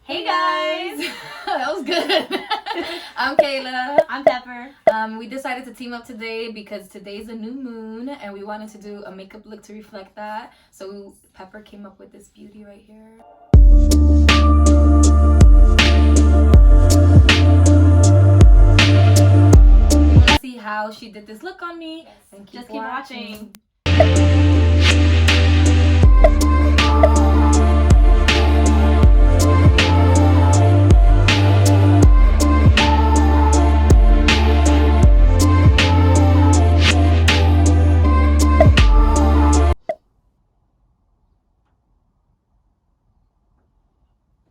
Hey guys! That was good. I'm Kayla. I'm Pepper. We decided to team up today because today's a new moon and we wanted to do a makeup look to reflect that. So Pepper came up with this beauty right here. You want to see how she did this look on me? Yes. And Just keep watching.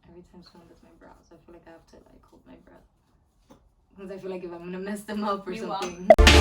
Every time someone does my brows, I feel like I have to like hold my breath because I feel like if I'm gonna mess them up or You something. won't.